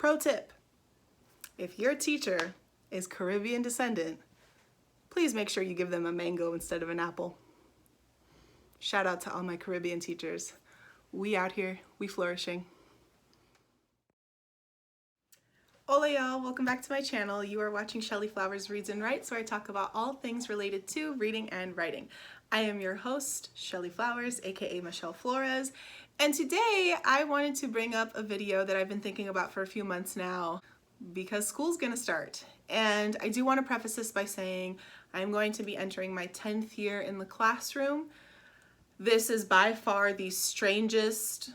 Pro tip, if your teacher is Caribbean descendant, please make sure you give them a mango instead of an apple. Shout out to all my Caribbean teachers. We out here, we flourishing. Hola y'all, welcome back to my channel. You are watching Shelly Flowers Reads and Writes, where I talk about all things related to reading and writing. I am your host, Shelly Flowers, aka Michelle Flores, and today I wanted to bring up a video that I've been thinking about for a few months now because school's gonna start. And I do want to preface this by saying I'm going to be entering my 10th year in the classroom. This is by far the strangest,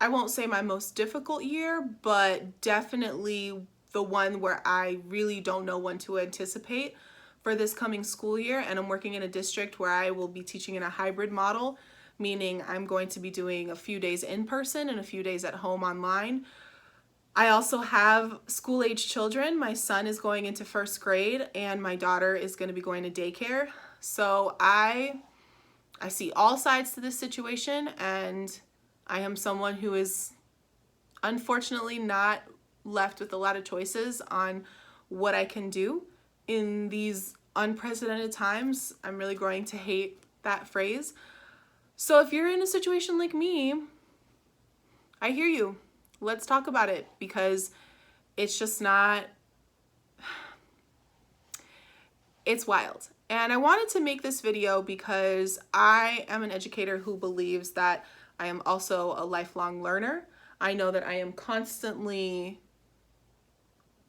I won't say my most difficult year, but definitely the one where I really don't know when to anticipate for this coming school year. And I'm working in a district where I will be teaching in a hybrid model, meaning I'm going to be doing a few days in person and a few days at home online. I also have school-age children. My son is going into first grade and my daughter is going to be going to daycare. So I see all sides to this situation, and I am someone who is unfortunately not left with a lot of choices on what I can do in these unprecedented times. I'm really growing to hate that phrase. So if you're in a situation like me, I hear you. Let's talk about it, because it's just not, it's wild. And I wanted to make this video because I am an educator who believes that I am also a lifelong learner. I know that I am constantly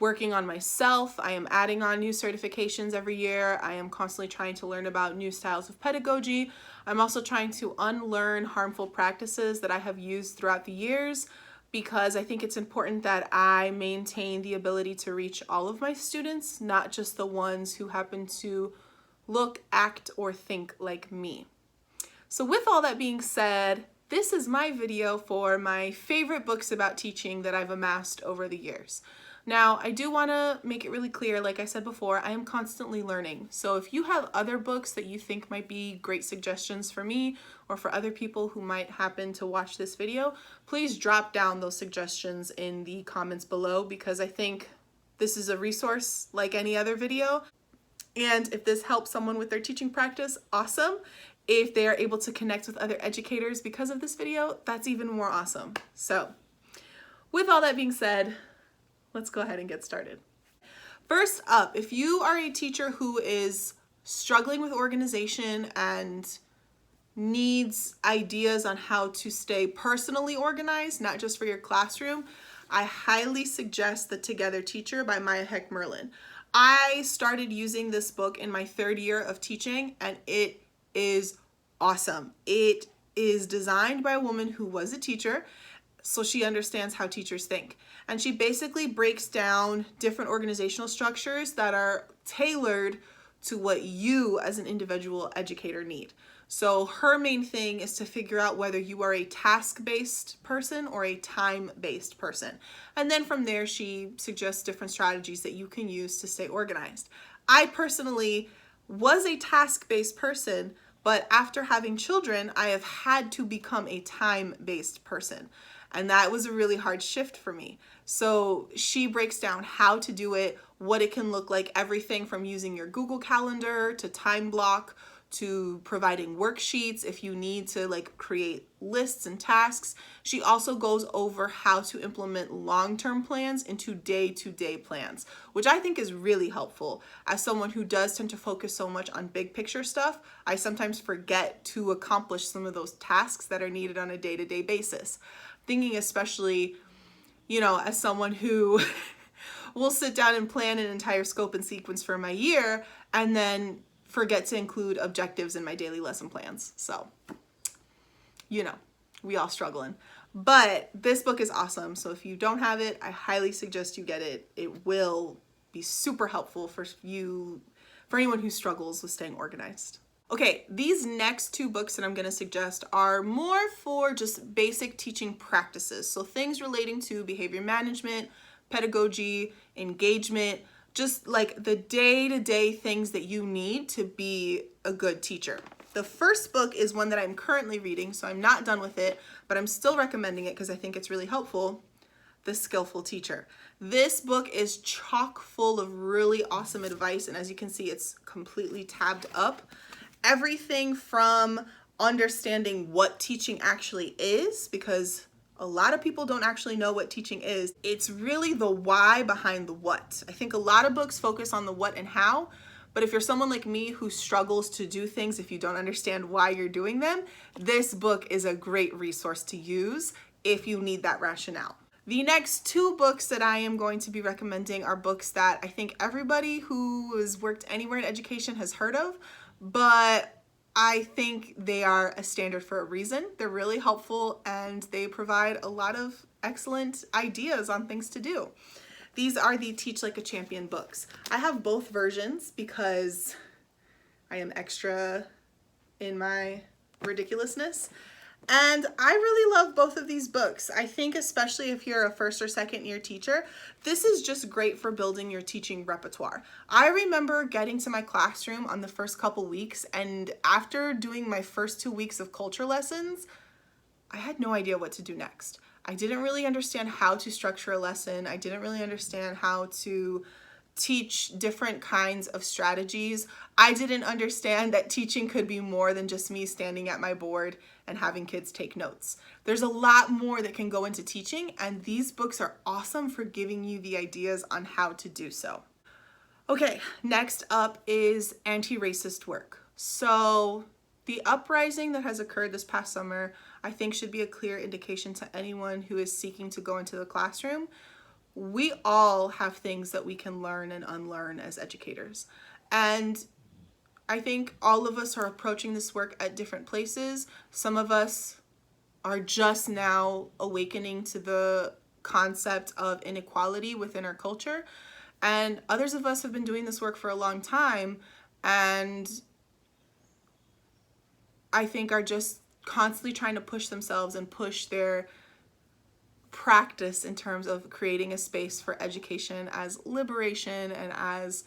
working on myself. I am adding on new certifications every year. I am constantly trying to learn about new styles of pedagogy. I'm also trying to unlearn harmful practices that I have used throughout the years, because I think it's important that I maintain the ability to reach all of my students, not just the ones who happen to look, act, or think like me. So with all that being said, this is my video for my favorite books about teaching that I've amassed over the years. Now, I do want to make it really clear, like I said before, I am constantly learning. So if you have other books that you think might be great suggestions for me or for other people who might happen to watch this video, please drop down those suggestions in the comments below, because I think this is a resource like any other video. And if this helps someone with their teaching practice, awesome. If they are able to connect with other educators because of this video, that's even more awesome. So with all that being said, let's go ahead and get started. First up, if you are a teacher who is struggling with organization and needs ideas on how to stay personally organized, not just for your classroom, I highly suggest The Together Teacher by Maya Heck Merlin. I started using this book in my 3rd year of teaching, and it is awesome. It is designed by a woman who was a teacher, so she understands how teachers think. And she basically breaks down different organizational structures that are tailored to what you as an individual educator need. So her main thing is to figure out whether you are a task-based person or a time-based person. And then from there, she suggests different strategies that you can use to stay organized. I personally was a task-based person, but after having children, I have had to become a time-based person. And that was a really hard shift for me. So she breaks down how to do it, what it can look like, everything from using your Google Calendar to time block to providing worksheets if you need to create lists and tasks. She also goes over how to implement long-term plans into day-to-day plans, which I think is really helpful. As someone who does tend to focus so much on big picture stuff, I sometimes forget to accomplish some of those tasks that are needed on a day-to-day basis. Thinking especially, as someone who will sit down and plan an entire scope and sequence for my year and then forget to include objectives in my daily lesson plans. So, we all struggling. But this book is awesome. So if you don't have it, I highly suggest you get it. It will be super helpful for anyone who struggles with staying organized. Okay, these next 2 books that I'm going to suggest are more for just basic teaching practices. So things relating to behavior management, pedagogy, engagement, just like the day-to-day things that you need to be a good teacher. The first book is one that I'm currently reading, so I'm not done with it, but I'm still recommending it because I think it's really helpful. The Skillful Teacher. This book is chock full of really awesome advice, and as you can see, it's completely tabbed up. Everything from understanding what teaching actually is, because a lot of people don't actually know what teaching is. It's really the why behind the what. I think a lot of books focus on the what and how, but if you're someone like me who struggles to do things if you don't understand why you're doing them, this book is a great resource to use if you need that rationale. The next two books that I am going to be recommending are books that I think everybody who has worked anywhere in education has heard of, but I think they are a standard for a reason. They're really helpful and they provide a lot of excellent ideas on things to do. These are the Teach Like a Champion books. I have both versions because I am extra in my ridiculousness. And I really love both of these books. I think especially if you're a first or second year teacher, this is just great for building your teaching repertoire. I remember getting to my classroom on the first couple weeks, and after doing my first 2 weeks of culture lessons, I had no idea what to do next. I didn't really understand how to structure a lesson. I didn't really understand how to teach different kinds of strategies. I didn't understand that teaching could be more than just me standing at my board and having kids take notes. There's a lot more that can go into teaching, and these books are awesome for giving you the ideas on how to do so. Okay, next up is anti-racist work. So the uprising that has occurred this past summer, I think should be a clear indication to anyone who is seeking to go into the classroom. We all have things that we can learn and unlearn as educators. And I think all of us are approaching this work at different places. Some of us are just now awakening to the concept of inequality within our culture. And others of us have been doing this work for a long time and I think are just constantly trying to push themselves and push their practice in terms of creating a space for education as liberation and as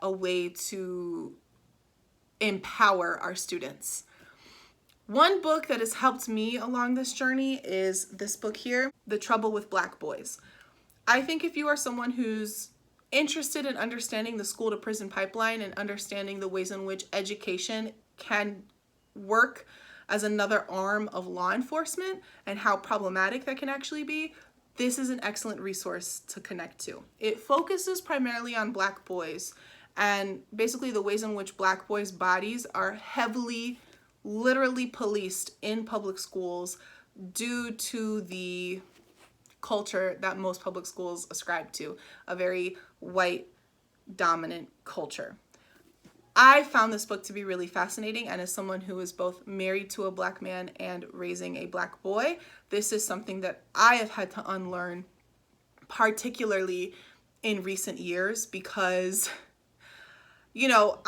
a way to empower our students. One book that has helped me along this journey is this book here, The Trouble with Black Boys. I think if you are someone who's interested in understanding the school to prison pipeline and understanding the ways in which education can work as another arm of law enforcement and how problematic that can actually be, this is an excellent resource to connect to. It focuses primarily on Black boys and basically the ways in which Black boys' bodies are heavily, literally policed in public schools due to the culture that most public schools ascribe to, a very white dominant culture. I found this book to be really fascinating, and as someone who is both married to a Black man and raising a Black boy, this is something that I have had to unlearn, particularly in recent years, because, you know,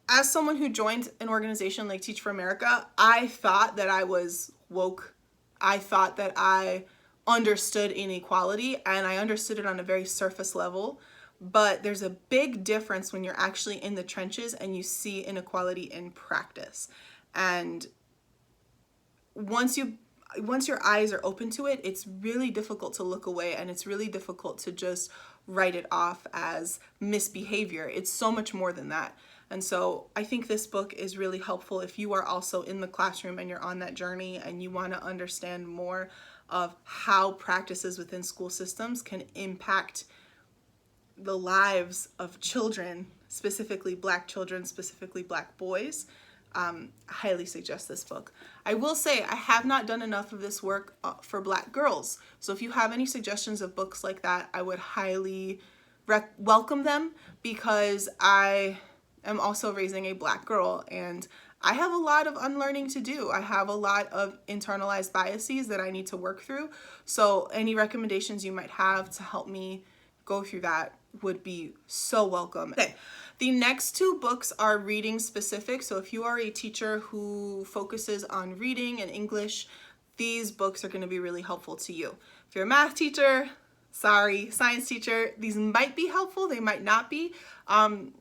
as someone who joined an organization like Teach for America, I thought that I was woke. I thought that I understood inequality, and I understood it on a very surface level. But there's a big difference when you're actually in the trenches and you see inequality in practice. And once your eyes are open to it, it's really difficult to look away, and it's really difficult to just write it off as misbehavior. It's so much more than that. And so I think this book is really helpful if you are also in the classroom and you're on that journey and you want to understand more of how practices within school systems can impact the lives of children, specifically Black children, specifically Black boys. I highly suggest this book. I will say I have not done enough of this work for Black girls. So if you have any suggestions of books like that, I would highly welcome them, because I am also raising a Black girl and I have a lot of unlearning to do. I have a lot of internalized biases that I need to work through. So any recommendations you might have to help me go through that would be so welcome. Okay, the next two books are reading specific. So if you are a teacher who focuses on reading and English, these books are going to be really helpful to you. If you're a math teacher, sorry, science teacher, these might be helpful, they might not be,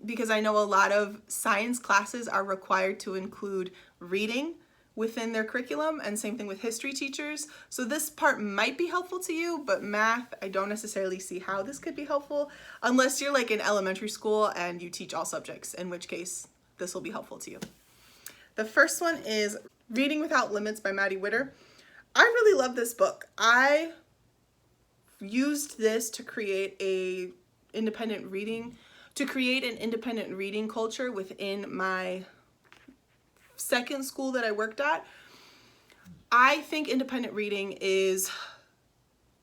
because I know a lot of science classes are required to include reading, within their curriculum, and same thing with history teachers. So this part might be helpful to you, but math, I don't necessarily see how this could be helpful unless you're like in elementary school and you teach all subjects, in which case this will be helpful to you. The first one is Reading Without Limits by Maddie Witter. I really love this book. I used this to create an independent reading culture within my second school that I worked at. I think independent reading is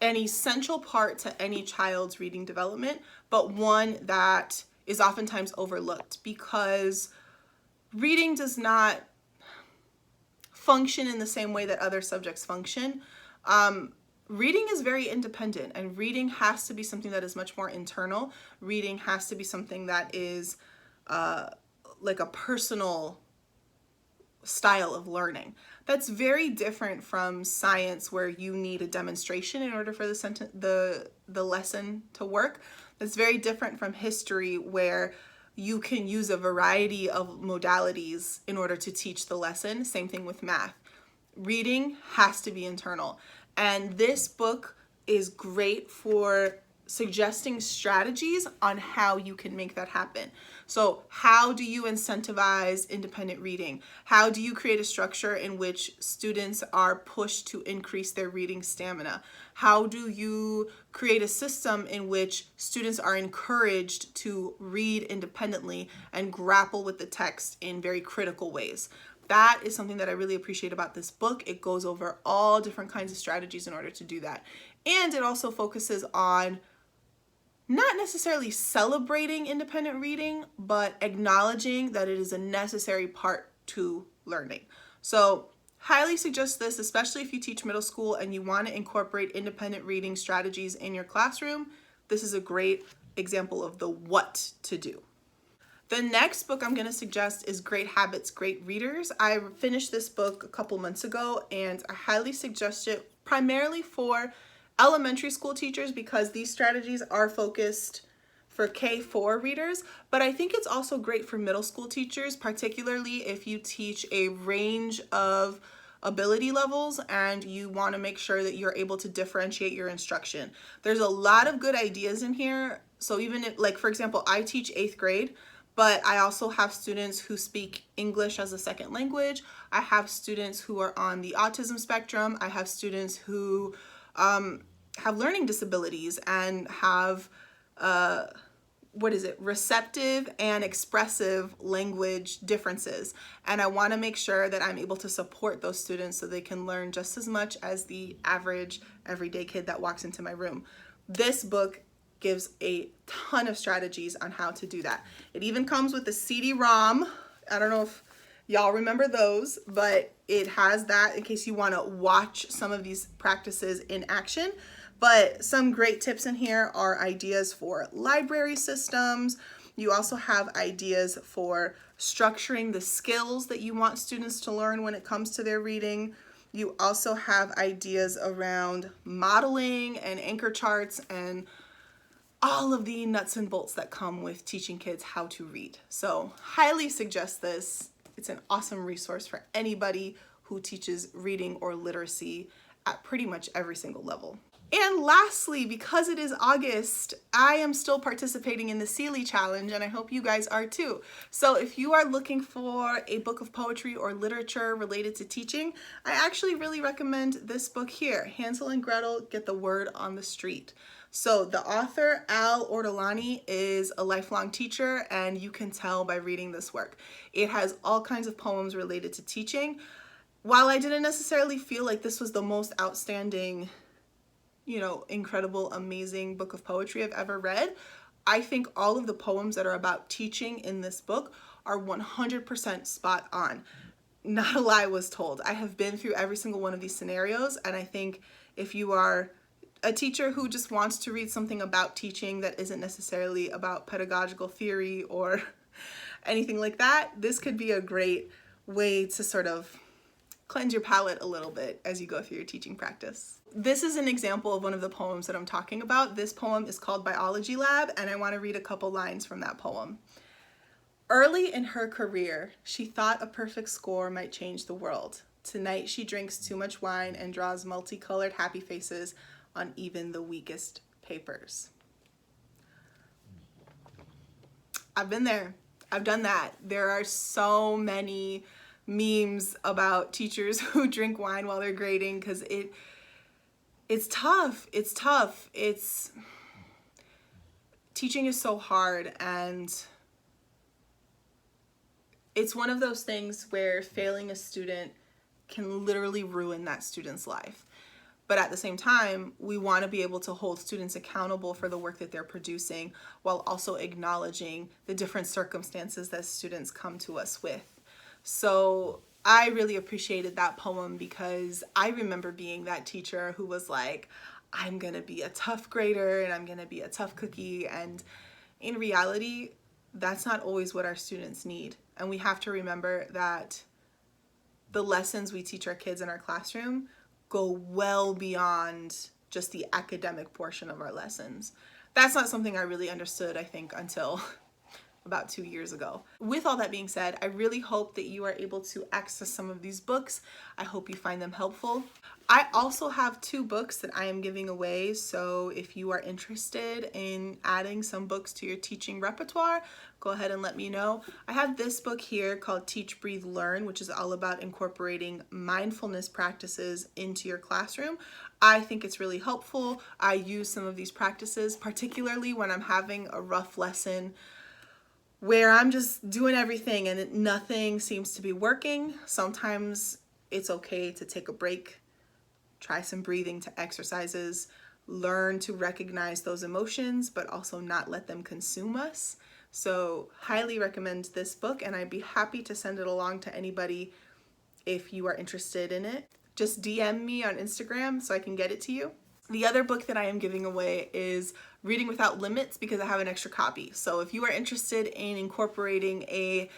an essential part to any child's reading development, but one that is oftentimes overlooked because reading does not function in the same way that other subjects function. Reading is very independent, and reading has to be something that is much more internal. Reading has to be something that is like a personal style of learning. That's very different from science, where you need a demonstration in order for the lesson to work. That's very different from history, where you can use a variety of modalities in order to teach the lesson. Same thing with math. Reading has to be internal. And this book is great for suggesting strategies on how you can make that happen. So how do you incentivize independent reading? How do you create a structure in which students are pushed to increase their reading stamina? How do you create a system in which students are encouraged to read independently and grapple with the text in very critical ways? That is something that I really appreciate about this book. It goes over all different kinds of strategies in order to do that. And it also focuses on not necessarily celebrating independent reading, but acknowledging that it is a necessary part to learning. So highly suggest this, especially if you teach middle school and you want to incorporate independent reading strategies in your classroom. This is a great example of the what to do. The next book I'm going to suggest is Great Habits, Great Readers. I finished this book a couple months ago, and I highly suggest it primarily for elementary school teachers because these strategies are focused for K4 readers, but I think it's also great for middle school teachers, particularly if you teach a range of ability levels and you want to make sure that you're able to differentiate your instruction. There's a lot of good ideas in here. So even if, like, for example, I teach 8th grade, but I also have students who speak English as a second language. I have students who are on the autism spectrum. I have students who have learning disabilities and have, receptive and expressive language differences. And I want to make sure that I'm able to support those students so they can learn just as much as the average everyday kid that walks into my room. This book gives a ton of strategies on how to do that. It even comes with a CD-ROM. I don't know if y'all remember those, but it has that in case you want to watch some of these practices in action. But some great tips in here are ideas for library systems. You also have ideas for structuring the skills that you want students to learn when it comes to their reading. You also have ideas around modeling and anchor charts and all of the nuts and bolts that come with teaching kids how to read. So highly suggest this. It's an awesome resource for anybody who teaches reading or literacy at pretty much every single level. And lastly, because it is August, I am still participating in the Seeley Challenge, and I hope you guys are too. So if you are looking for a book of poetry or literature related to teaching, I actually really recommend this book here, Hansel and Gretel Get the Word on the Street. So the author, Al Ortolani, is a lifelong teacher, and you can tell by reading this work. It has all kinds of poems related to teaching. While I didn't necessarily feel like this was the most outstanding, incredible, amazing book of poetry I've ever read, I think all of the poems that are about teaching in this book are 100% spot on. Not a lie was told. I have been through every single one of these scenarios, and I think if you are a teacher who just wants to read something about teaching that isn't necessarily about pedagogical theory or anything like that, this could be a great way to sort of cleanse your palate a little bit as you go through your teaching practice. This is an example of one of the poems that I'm talking about. This poem is called Biology Lab, and I want to read a couple lines from that poem. Early in her career, she thought a perfect score might change the world. Tonight she drinks too much wine and draws multicolored happy faces on even the weakest papers. I've been there. I've done that. There are so many memes about teachers who drink wine while they're grading because it's tough. It's tough. Teaching is so hard, and it's one of those things where failing a student can literally ruin that student's life. But at the same time, we want to be able to hold students accountable for the work that they're producing while also acknowledging the different circumstances that students come to us with. So I really appreciated that poem because I remember being that teacher who was like, I'm going to be a tough grader and I'm going to be a tough cookie. And in reality, that's not always what our students need. And we have to remember that the lessons we teach our kids in our classroom go well beyond just the academic portion of our lessons. That's not something I really understood, I think, until about 2 years ago. With all that being said, I really hope that you are able to access some of these books. I hope you find them helpful. I also have 2 books that I am giving away, so if you are interested in adding some books to your teaching repertoire, go ahead and let me know. I have this book here called Teach, Breathe, Learn, which is all about incorporating mindfulness practices into your classroom. I think it's really helpful. I use some of these practices, particularly when I'm having a rough lesson where I'm just doing everything and nothing seems to be working. Sometimes it's okay to take a break, try some breathing exercises, learn to recognize those emotions, but also not let them consume us. So highly recommend this book, and I'd be happy to send it along to anybody if you are interested in it. Just DM me on Instagram so I can get it to you. The other book that I am giving away is Reading Without Limits because I have an extra copy. So if you are interested in incorporating a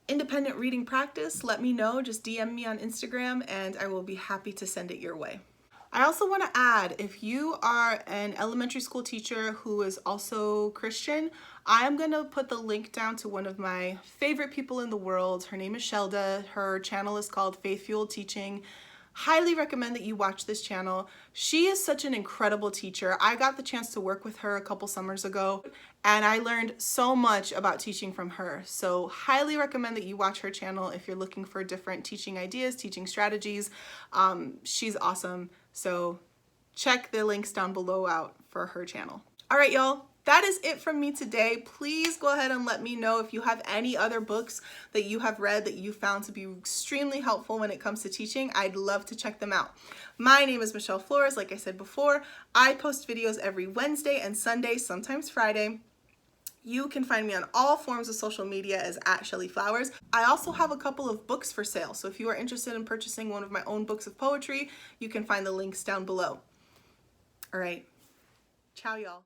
independent reading practice, let me know. Just DM me on Instagram and I will be happy to send it your way. I also want to add, if you are an elementary school teacher who is also Christian, I'm going to put the link down to one of my favorite people in the world. Her name is Shelda. Her channel is called Faith Fueled Teaching. Highly recommend that you watch this channel. She is such an incredible teacher. I got the chance to work with her a couple summers ago, and I learned so much about teaching from her. So highly recommend that you watch her channel if you're looking for different teaching ideas, teaching strategies. She's awesome. So check the links down below out for her channel. All right, y'all. That is it from me today. Please go ahead and let me know if you have any other books that you have read that you found to be extremely helpful when it comes to teaching. I'd love to check them out. My name is Michelle Flores. Like I said before, I post videos every Wednesday and Sunday, sometimes Friday. You can find me on all forms of social media as @ShellyFlowers. I also have a couple of books for sale. So if you are interested in purchasing one of my own books of poetry, you can find the links down below. All right. Ciao, y'all.